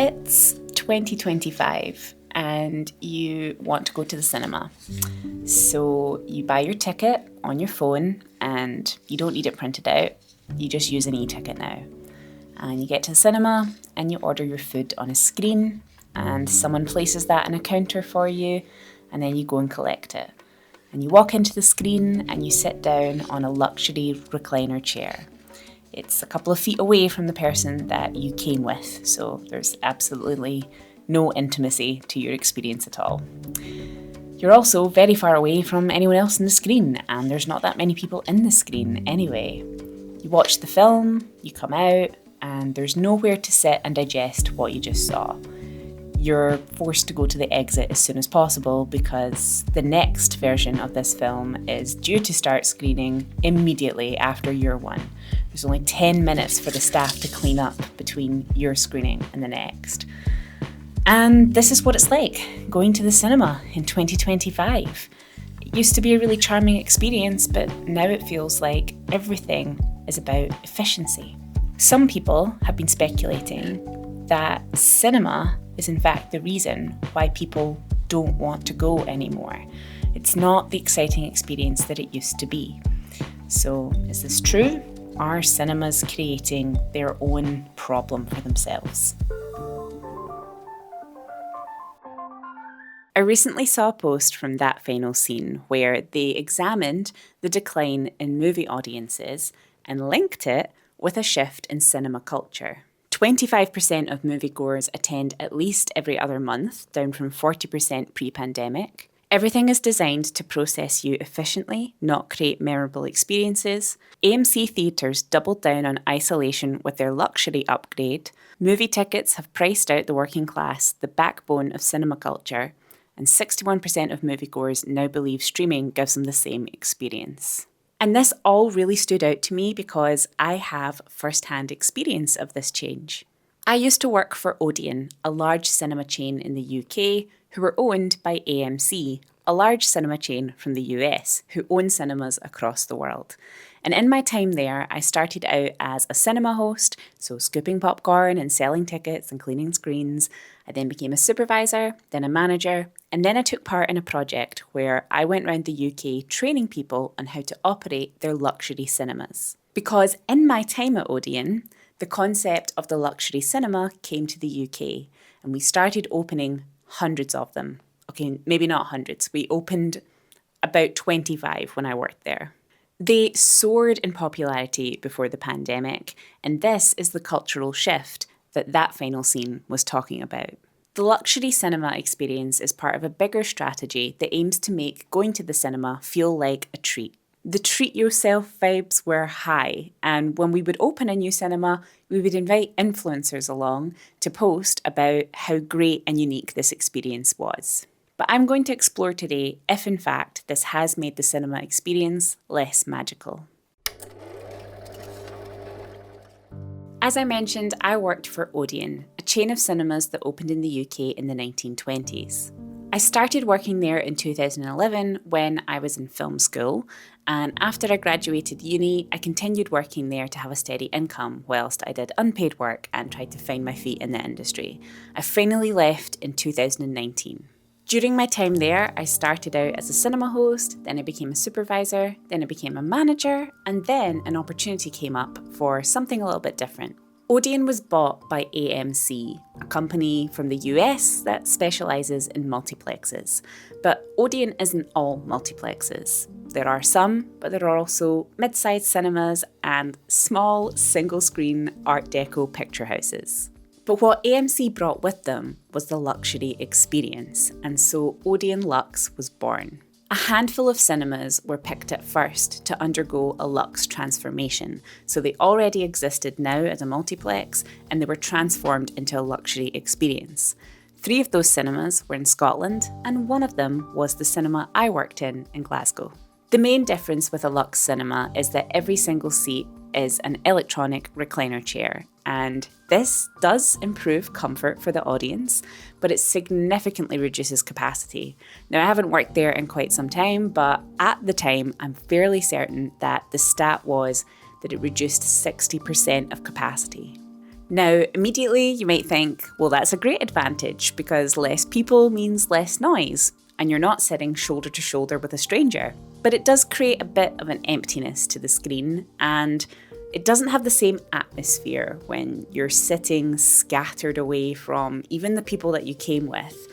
It's 2025 and you want to go to the cinema. So you buy your ticket on your phone and you don't need it printed out. You just use an e-ticket now. And you get to the cinema and you order your food on a screen and someone places that in a counter for you and then you go and collect it. And you walk into the screen and you sit down on a luxury recliner chair. It's a couple of feet away from the person that you came with, so there's absolutely no intimacy to your experience at all. You're also very far away from anyone else in the screen, and there's not that many people in the screen anyway. You watch the film, you come out, and there's nowhere to sit and digest what you just saw. You're forced to go to the exit as soon as possible because the next version of this film is due to start screening immediately after your one. There's only 10 minutes for the staff to clean up between your screening and the next. And this is what it's like, going to the cinema in 2025. It used to be a really charming experience, but now it feels like everything is about efficiency. Some people have been speculating that cinema is in fact the reason why people don't want to go anymore. It's not the exciting experience that it used to be. So, is this true? Are cinemas creating their own problem for themselves? I recently saw a post from That Final Scene where they examined the decline in movie audiences and linked it with a shift in cinema culture. 25% of moviegoers attend at least every other month, down from 40% pre-pandemic. Everything is designed to process you efficiently, not create memorable experiences. AMC theatres doubled down on isolation with their luxury upgrade. Movie tickets have priced out the working class, the backbone of cinema culture, and 61% of moviegoers now believe streaming gives them the same experience. And this all really stood out to me because I have first-hand experience of this change. I used to work for Odeon, a large cinema chain in the UK, who were owned by AMC, a large cinema chain from the US, who own cinemas across the world. And in my time there, I started out as a cinema host, so scooping popcorn and selling tickets and cleaning screens. I then became a supervisor, then a manager, and then I took part in a project where I went around the UK training people on how to operate their luxury cinemas. Because in my time at Odeon, the concept of the luxury cinema came to the UK, and we started opening hundreds of them. Okay, maybe not hundreds. We opened about 25 when I worked there. They soared in popularity before the pandemic, and this is the cultural shift that Final Scene was talking about. The luxury cinema experience is part of a bigger strategy that aims to make going to the cinema feel like a treat. The treat yourself vibes were high, and when we would open a new cinema, we would invite influencers along to post about how great and unique this experience was. But I'm going to explore today if in fact this has made the cinema experience less magical. As I mentioned, I worked for Odeon, a chain of cinemas that opened in the UK in the 1920s. I started working there in 2011 when I was in film school, and after I graduated uni, I continued working there to have a steady income whilst I did unpaid work and tried to find my feet in the industry. I finally left in 2019. During my time there, I started out as a cinema host, then I became a supervisor, then I became a manager, and then an opportunity came up for something a little bit different. Odeon was bought by AMC, a company from the US that specialises in multiplexes. But Odeon isn't all multiplexes. There are some, but there are also mid-sized cinemas and small single-screen Art Deco picture houses. But what AMC brought with them was the luxury experience, and so Odeon Luxe was born. A handful of cinemas were picked at first to undergo a Luxe transformation, so they already existed now as a multiplex, and they were transformed into a luxury experience. 3 of those cinemas were in Scotland, and one of them was the cinema I worked in Glasgow. The main difference with a Luxe cinema is that every single seat is an electronic recliner chair, and this does improve comfort for the audience, but it significantly reduces capacity. Now, I haven't worked there in quite some time, but at the time, I'm fairly certain that the stat was that it reduced 60% of capacity. Now, immediately you might think, well, that's a great advantage because less people means less noise, and you're not sitting shoulder to shoulder with a stranger. But it does create a bit of an emptiness to the screen, and it doesn't have the same atmosphere when you're sitting scattered away from even the people that you came with,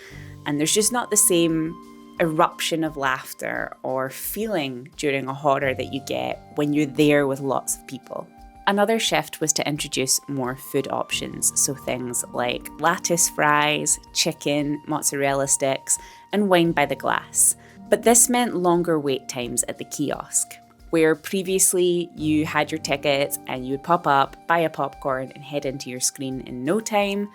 and there's just not the same eruption of laughter or feeling during a horror that you get when you're there with lots of people. Another shift was to introduce more food options, so things like lettuce fries, chicken, mozzarella sticks, and wine by the glass. But this meant longer wait times at the kiosk, where previously you had your tickets and you would pop up, buy a popcorn, and head into your screen in no time.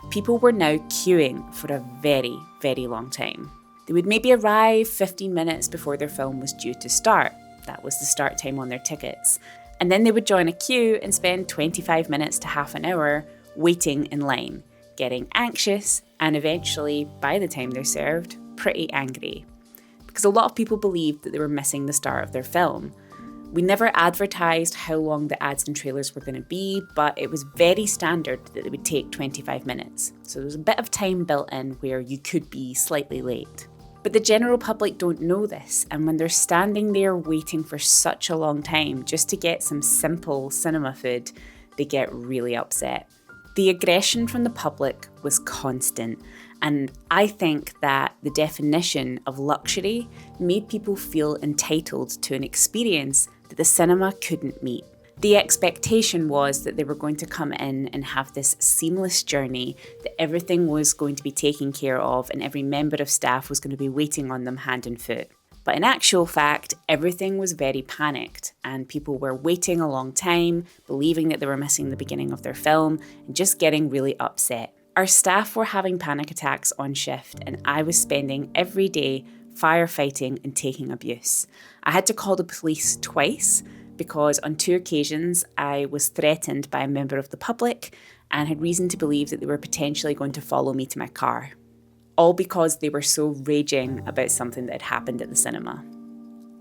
People were now queuing for a very, very long time. They would maybe arrive 15 minutes before their film was due to start. That was the start time on their tickets. And then they would join a queue and spend 25 minutes to half an hour waiting in line, getting anxious, and eventually, by the time they're served, pretty angry. Because a lot of people believed that they were missing the start of their film. We never advertised how long the ads and trailers were going to be, but it was very standard that they would take 25 minutes. So there was a bit of time built in where you could be slightly late. But the general public don't know this, and when they're standing there waiting for such a long time just to get some simple cinema food, they get really upset. The aggression from the public was constant, and I think that the definition of luxury made people feel entitled to an experience that the cinema couldn't meet. The expectation was that they were going to come in and have this seamless journey, that everything was going to be taken care of and every member of staff was going to be waiting on them hand and foot. But in actual fact, everything was very panicked and people were waiting a long time, believing that they were missing the beginning of their film and just getting really upset. Our staff were having panic attacks on shift and I was spending every day firefighting and taking abuse. I had to call the police twice because on 2 occasions I was threatened by a member of the public and had reason to believe that they were potentially going to follow me to my car. All because they were so raging about something that had happened at the cinema.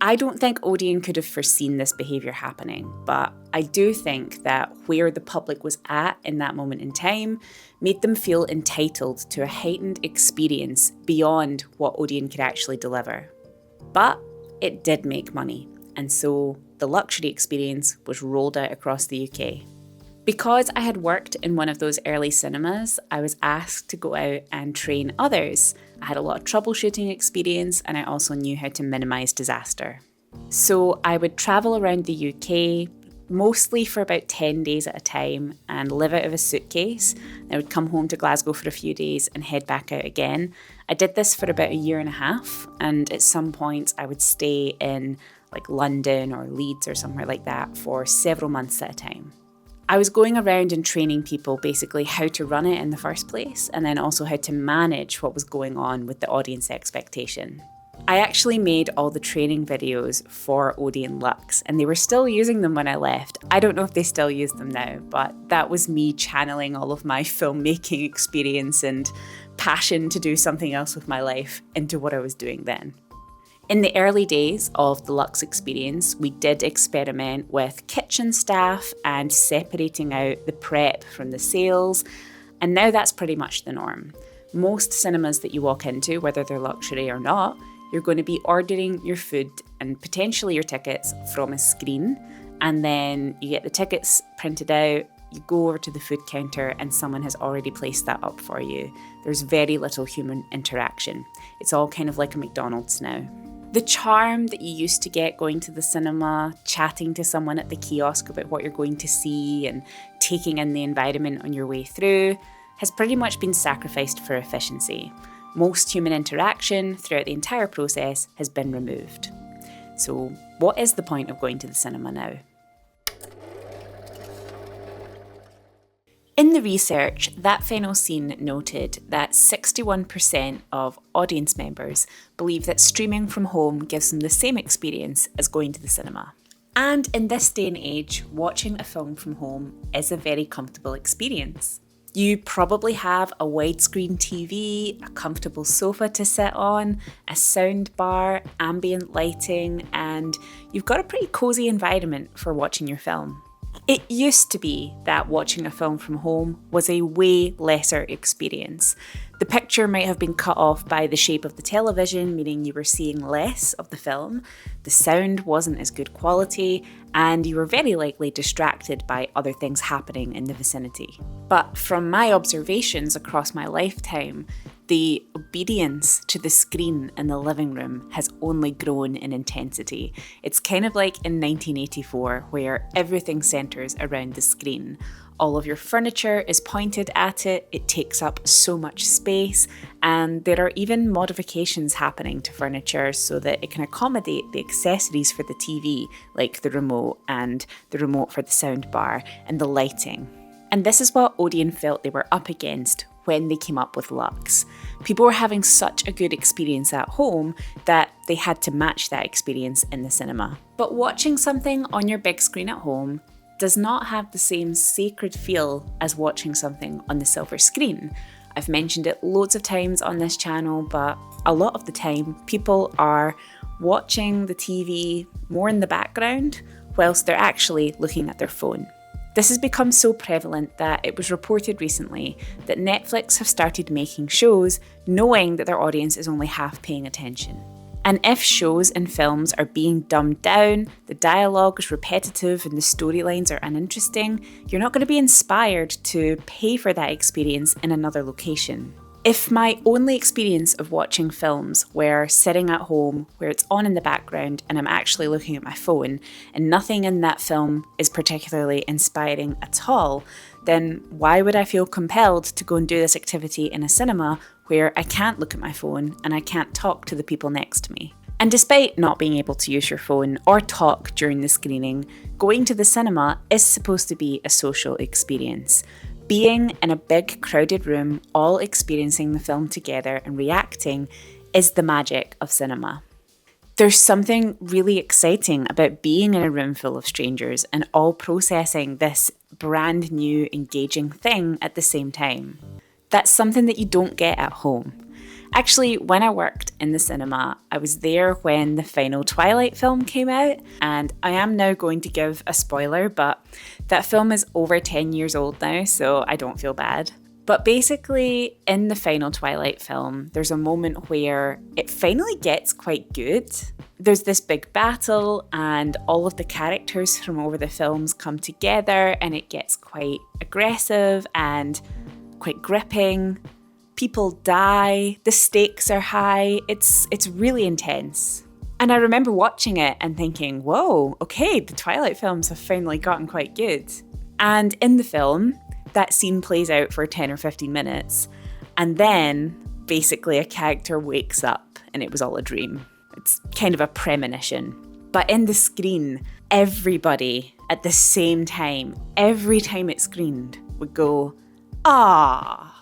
I don't think Odeon could have foreseen this behaviour happening, but I do think that where the public was at in that moment in time made them feel entitled to a heightened experience beyond what Odeon could actually deliver. But it did make money, and so the luxury experience was rolled out across the UK. Because I had worked in one of those early cinemas, I was asked to go out and train others. I had a lot of troubleshooting experience and I also knew how to minimise disaster. So I would travel around the UK, mostly for about 10 days at a time, and live out of a suitcase. I would come home to Glasgow for a few days and head back out again. I did this for about 1.5 years, and at some points I would stay in like London or Leeds or somewhere like that for several months at a time. I was going around and training people basically how to run it in the first place and then also how to manage what was going on with the audience expectation. I actually made all the training videos for Odeon Luxe and they were still using them when I left. I don't know if they still use them now, but that was me channeling all of my filmmaking experience and passion to do something else with my life into what I was doing then. In the early days of the Luxe experience, we did experiment with kitchen staff and separating out the prep from the sales, and now that's pretty much the norm. Most cinemas that you walk into, whether they're luxury or not, you're going to be ordering your food and potentially your tickets from a screen, and then you get the tickets printed out, you go over to the food counter and someone has already placed that up for you. There's very little human interaction. It's all kind of like a McDonald's now. The charm that you used to get going to the cinema, chatting to someone at the kiosk about what you're going to see and taking in the environment on your way through has pretty much been sacrificed for efficiency. Most human interaction throughout the entire process has been removed. So what is the point of going to the cinema now? In the research, That Final Scene noted that 61% of audience members believe that streaming from home gives them the same experience as going to the cinema. And in this day and age, watching a film from home is a very comfortable experience. You probably have a widescreen TV, a comfortable sofa to sit on, a sound bar, ambient lighting, and you've got a pretty cozy environment for watching your film. It used to be that watching a film from home was a way lesser experience. The picture might have been cut off by the shape of the television, meaning you were seeing less of the film, the sound wasn't as good quality, and you were very likely distracted by other things happening in the vicinity. But from my observations across my lifetime, the obedience to the screen in the living room has only grown in intensity. It's kind of like in 1984, where everything centres around the screen. All of your furniture is pointed at it, it takes up so much space, and there are even modifications happening to furniture so that it can accommodate the accessories for the TV, like the remote and the remote for the soundbar and the lighting. And this is what Odeon felt they were up against when they came up with Lux. People were having such a good experience at home that they had to match that experience in the cinema. But watching something on your big screen at home does not have the same sacred feel as watching something on the silver screen. I've mentioned it loads of times on this channel, but a lot of the time people are watching the TV more in the background whilst they're actually looking at their phone. This has become so prevalent that it was reported recently that Netflix have started making shows knowing that their audience is only half paying attention. And if shows and films are being dumbed down, the dialogue is repetitive and the storylines are uninteresting, you're not going to be inspired to pay for that experience in another location. If my only experience of watching films were sitting at home where it's on in the background and I'm actually looking at my phone and nothing in that film is particularly inspiring at all, then why would I feel compelled to go and do this activity in a cinema where I can't look at my phone and I can't talk to the people next to me? And despite not being able to use your phone or talk during the screening, going to the cinema is supposed to be a social experience. Being in a big crowded room, all experiencing the film together and reacting is the magic of cinema. There's something really exciting about being in a room full of strangers and all processing this brand new, engaging thing at the same time. That's something that you don't get at home. Actually, when I worked in the cinema, I was there when the final Twilight film came out, and I am now going to give a spoiler, but that film is over 10 years old now, so I don't feel bad. But basically, in the final Twilight film, there's a moment where it finally gets quite good. There's this big battle, and all of the characters from over the films come together, and it gets quite aggressive and quite gripping. People die, the stakes are high, it's really intense. And I remember watching it and thinking, whoa, okay, the Twilight films have finally gotten quite good. And in the film, that scene plays out for 10 or 15 minutes, and then basically a character wakes up and it was all a dream. It's kind of a premonition. But in the screen, everybody at the same time, every time it screened, would go, ah.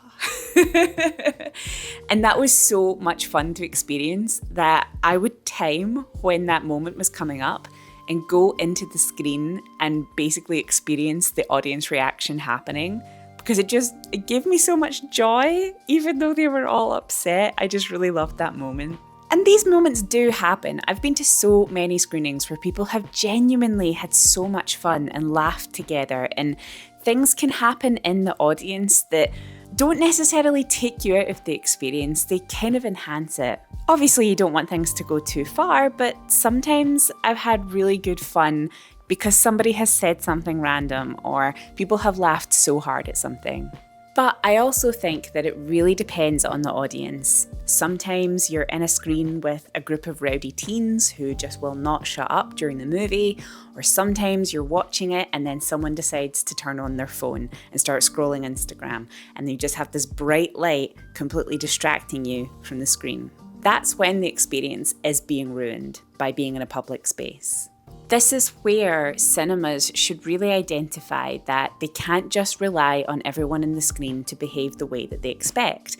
And that was so much fun to experience that I would time when that moment was coming up and go into the screen and basically experience the audience reaction happening, because it gave me so much joy. Even though they were all upset, I just really loved that moment. And these moments do happen. I've been to so many screenings where people have genuinely had so much fun and laughed together, and things can happen in the audience that don't necessarily take you out of the experience, they kind of enhance it. Obviously, you don't want things to go too far, but sometimes I've had really good fun because somebody has said something random or people have laughed so hard at something. But I also think that it really depends on the audience. Sometimes you're in a screen with a group of rowdy teens who just will not shut up during the movie, or sometimes you're watching it and then someone decides to turn on their phone and start scrolling Instagram, and you just have this bright light completely distracting you from the screen. That's when the experience is being ruined by being in a public space. This is where cinemas should really identify that they can't just rely on everyone in the screen to behave the way that they expect.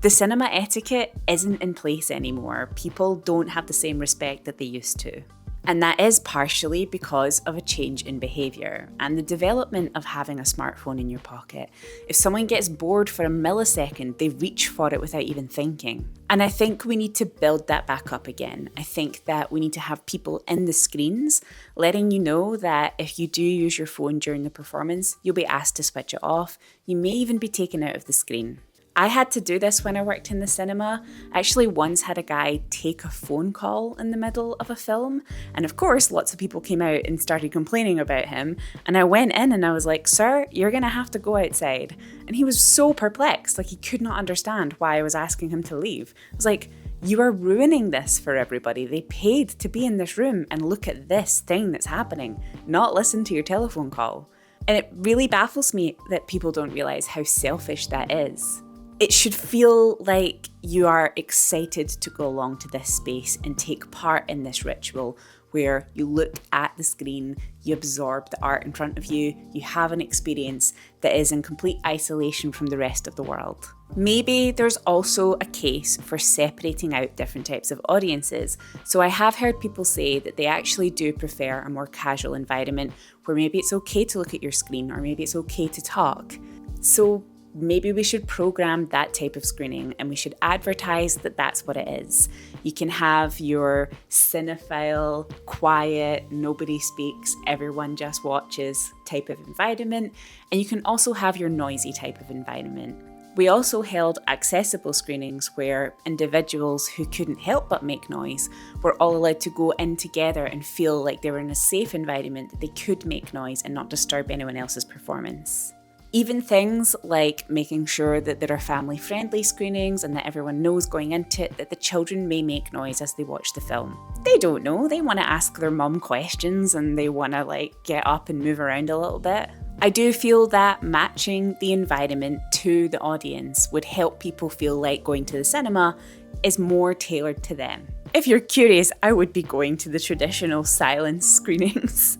The cinema etiquette isn't in place anymore. People don't have the same respect that they used to. And that is partially because of a change in behaviour and the development of having a smartphone in your pocket. If someone gets bored for a millisecond, they reach for it without even thinking. And I think we need to build that back up again. I think that we need to have people in the screens letting you know that if you do use your phone during the performance, you'll be asked to switch it off. You may even be taken out of the screen. I had to do this when I worked in the cinema. I actually once had a guy take a phone call in the middle of a film. And of course, lots of people came out and started complaining about him. And I went in and I was like, "Sir, you're going to have to go outside." And he was so perplexed, like he could not understand why I was asking him to leave. I was like, "You are ruining this for everybody. They paid to be in this room and look at this thing that's happening, not listen to your telephone call." And it really baffles me that people don't realize how selfish that is. It should feel like you are excited to go along to this space and take part in this ritual where you look at the screen, you absorb the art in front of you, you have an experience that is in complete isolation from the rest of the world. Maybe there's also a case for separating out different types of audiences. So I have heard people say that they actually do prefer a more casual environment where maybe it's okay to look at your screen or maybe it's okay to talk. So maybe we should program that type of screening and we should advertise that that's what it is. You can have your cinephile, quiet, nobody speaks, everyone just watches type of environment. And you can also have your noisy type of environment. We also held accessible screenings where individuals who couldn't help but make noise were all allowed to go in together and feel like they were in a safe environment that they could make noise and not disturb anyone else's performance. Even things like making sure that there are family-friendly screenings and that everyone knows going into it that the children may make noise as they watch the film. They don't know, they want to ask their mum questions and they want to get up and move around a little bit. I do feel that matching the environment to the audience would help people feel like going to the cinema is more tailored to them. If you're curious, I would be going to the traditional silence screenings.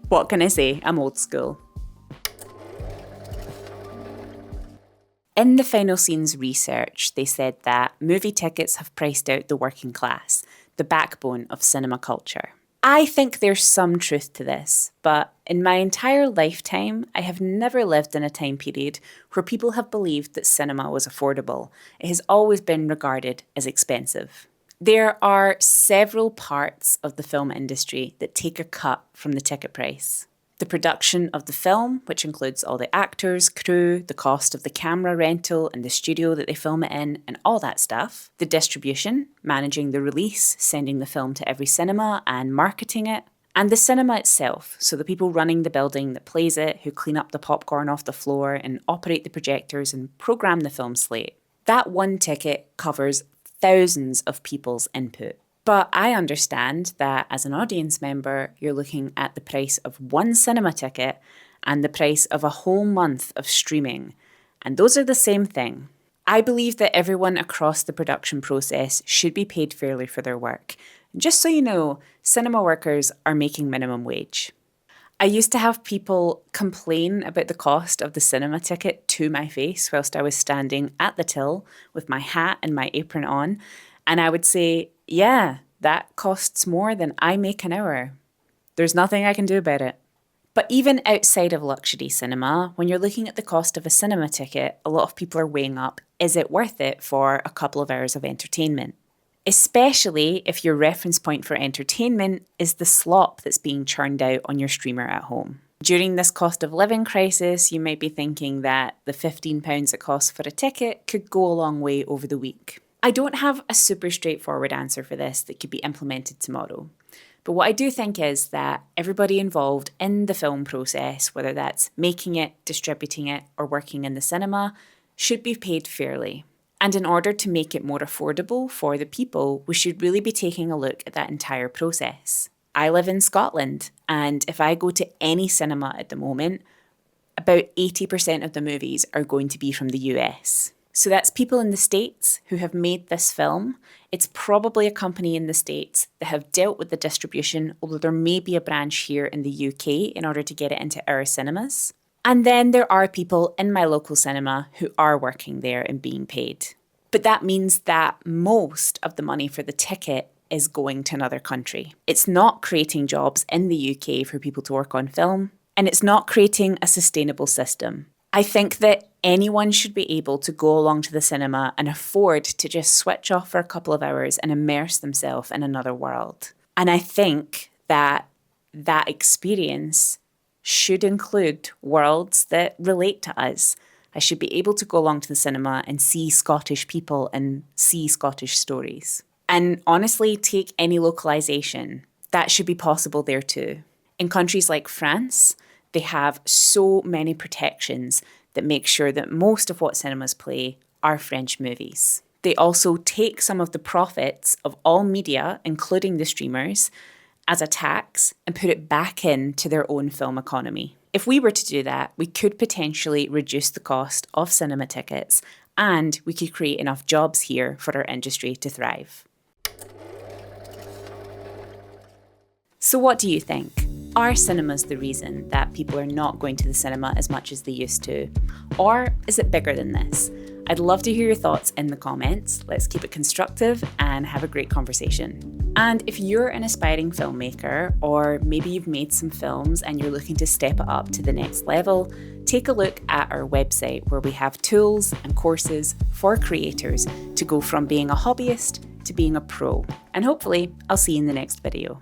What can I say? I'm old school. In the final scenes research, they said that movie tickets have priced out the working class, the backbone of cinema culture. I think there's some truth to this, but in my entire lifetime, I have never lived in a time period where people have believed that cinema was affordable. It has always been regarded as expensive. There are several parts of the film industry that take a cut from the ticket price. The production of the film, which includes all the actors, crew, the cost of the camera rental and the studio that they film it in and all that stuff. The distribution, managing the release, sending the film to every cinema and marketing it. And the cinema itself, so the people running the building that plays it, who clean up the popcorn off the floor and operate the projectors and program the film slate. That one ticket covers thousands of people's input. But I understand that as an audience member, you're looking at the price of one cinema ticket and the price of a whole month of streaming. And those are the same thing. I believe that everyone across the production process should be paid fairly for their work. Just so you know, cinema workers are making minimum wage. I used to have people complain about the cost of the cinema ticket to my face whilst I was standing at the till with my hat and my apron on. And I would say, yeah, that costs more than I make an hour. There's nothing I can do about it. But even outside of luxury cinema, when you're looking at the cost of a cinema ticket, a lot of people are weighing up, is it worth it for a couple of hours of entertainment? Especially if your reference point for entertainment is the slop that's being churned out on your streamer at home. During this cost of living crisis, you might be thinking that the £15 it costs for a ticket could go a long way over the week. I don't have a super straightforward answer for this that could be implemented tomorrow. But what I do think is that everybody involved in the film process, whether that's making it, distributing it, or working in the cinema, should be paid fairly. And in order to make it more affordable for the people, we should really be taking a look at that entire process. I live in Scotland, and if I go to any cinema at the moment, about 80% of the movies are going to be from the US. So that's people in the States who have made this film. It's probably a company in the States that have dealt with the distribution, although there may be a branch here in the UK in order to get it into our cinemas. And then there are people in my local cinema who are working there and being paid. But that means that most of the money for the ticket is going to another country. It's not creating jobs in the UK for people to work on film, and it's not creating a sustainable system. I think that anyone should be able to go along to the cinema and afford to just switch off for a couple of hours and immerse themselves in another world. And I think that that experience should include worlds that relate to us. I should be able to go along to the cinema and see Scottish people and see Scottish stories. And honestly, take any localization. That should be possible there too. In countries like France, they have so many protections that make sure that most of what cinemas play are French movies. They also take some of the profits of all media, including the streamers, as a tax and put it back into their own film economy. If we were to do that, we could potentially reduce the cost of cinema tickets, and we could create enough jobs here for our industry to thrive. So what do you think? Are cinemas the reason that people are not going to the cinema as much as they used to? Or is it bigger than this? I'd love to hear your thoughts in the comments. Let's keep it constructive and have a great conversation. And if you're an aspiring filmmaker, or maybe you've made some films and you're looking to step it up to the next level, take a look at our website where we have tools and courses for creators to go from being a hobbyist to being a pro. And hopefully, I'll see you in the next video.